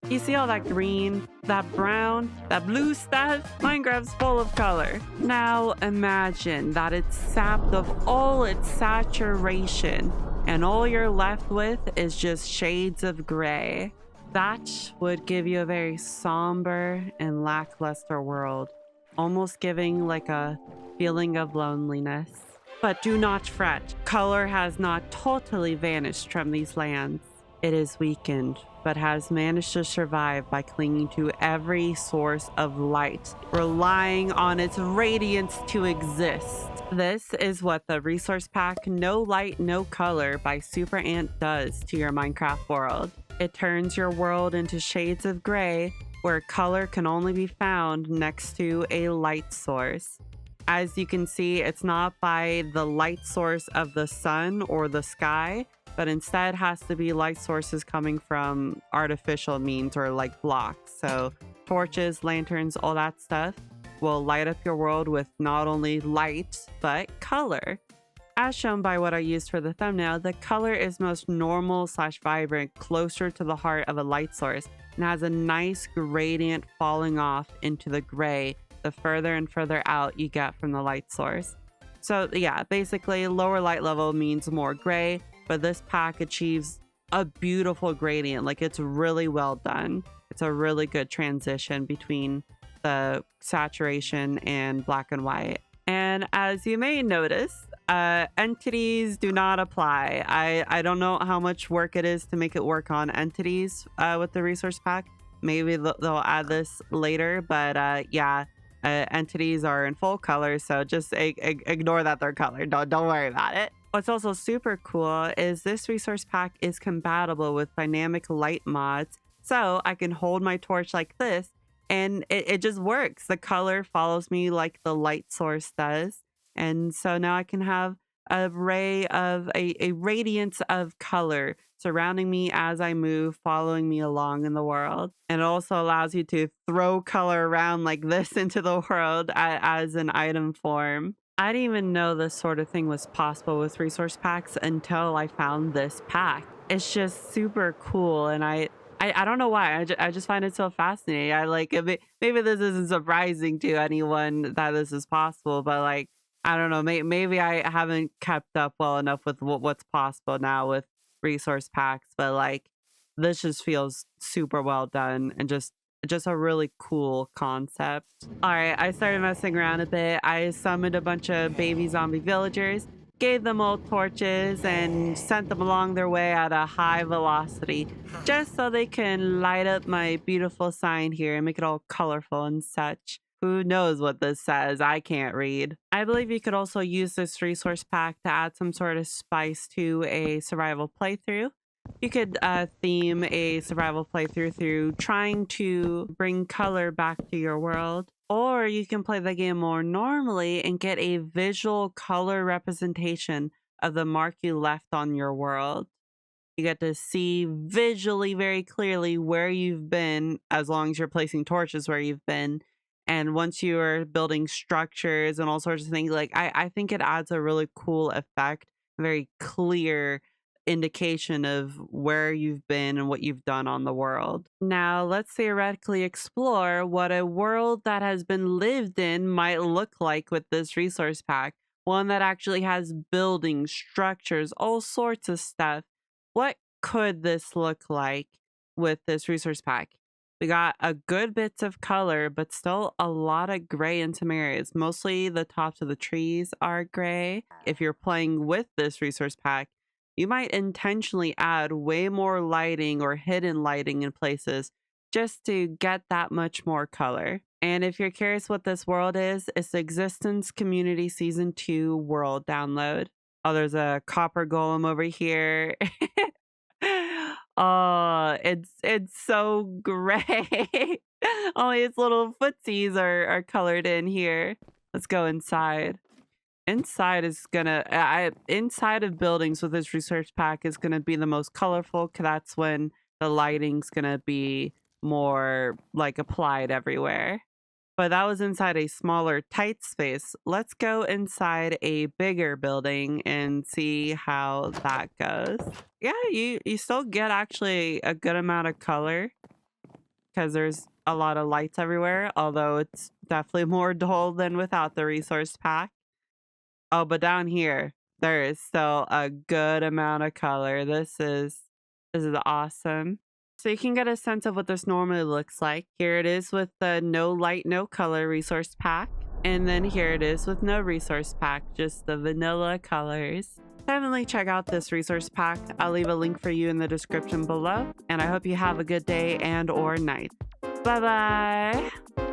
You see all that green, that brown, that blue stuff? Minecraft's full of color. Now imagine that it's sapped of all its saturation and all you're left with is just shades of gray. That would give you a very somber and lackluster world, almost giving like a feeling of loneliness. But do not fret, color has not totally vanished from these lands. It is weakened, but has managed to survive by clinging to every source of light, relying on its radiance to exist. This is what the resource pack No Light, No Color by Super Ant does to your Minecraft world. It turns your world into shades of gray, where color can only be found next to a light source. As you can see, it's not by the light source of the sun or the sky, but instead has to be light sources coming from artificial means or like blocks. So torches, lanterns, all that stuff will light up your world with not only light, but color. As shown by what I used for the thumbnail, the color is most normal / vibrant, closer to the heart of a light source, and has a nice gradient falling off into the gray the further and further out you get from the light source. So yeah, basically lower light level means more gray, but this pack achieves a beautiful gradient. Like, it's really well done. It's a really good transition between the saturation and black and white. And as you may notice, entities do not apply. I don't know how much work it is to make it work on entities with the resource pack. Maybe they'll add this later, but yeah, entities are in full color, so just ignore that they're colored. Don't worry about it. What's also super cool is this resource pack is compatible with dynamic light mods, so I can hold my torch like this and it just works. The color follows me like the light source does, and so now I can have a ray of a radiance of color surrounding me as I move, following me along in the world. And it also allows you to throw color around like this into the world as an item form. I didn't even know this sort of thing was possible with resource packs until I found this pack. It's just super cool, and I don't know why. I just find it so fascinating. I like it. Maybe this isn't surprising to anyone that this is possible, but like, I don't know. Maybe I haven't kept up well enough with what's possible now with resource packs, but like, this just feels super well done and just a really cool concept. All right, I started messing around a bit. I summoned a bunch of baby zombie villagers, gave them all torches, and sent them along their way at a high velocity, just so they can light up my beautiful sign here and make it all colorful and such. Who knows what this says? I can't read. I believe you could also use this resource pack to add some sort of spice to a survival playthrough. You could theme a survival playthrough through trying to bring color back to your world. Or you can play the game more normally and get a visual color representation of the mark you left on your world. You get to see visually very clearly where you've been, as long as you're placing torches where you've been. And once you are building structures and all sorts of things, like I think it adds a really cool effect, very clear indication of where you've been and what you've done on the world. Now, let's theoretically explore what a world that has been lived in might look like with this resource pack. One that actually has buildings, structures, all sorts of stuff. What could this look like with this resource pack? We got a good bits of color, but still a lot of gray in some areas. Mostly the tops of the trees are gray. If you're playing with this resource pack, you might intentionally add way more lighting or hidden lighting in places just to get that much more color. And if you're curious what this world is, it's the Existence Community Season 2 world download. Oh, there's a copper golem over here. Oh, it's so gray. Only its little footsies are colored in here. Let's go inside. Inside is gonna inside of buildings with this research pack is gonna be the most colorful, because that's when the lighting's gonna be more like applied everywhere. But that was inside a smaller, tight space. Let's go inside a bigger building and see how that goes. Yeah, you still get actually a good amount of color. because there's a lot of lights everywhere, although it's definitely more dull than without the resource pack. Oh, but down here, there is still a good amount of color. This is awesome. So you can get a sense of what this normally looks like. Here it is with the no light, no color resource pack. And then here it is with no resource pack, just the vanilla colors. Definitely check out this resource pack. I'll leave a link for you in the description below. And I hope you have a good day and or night. Bye bye.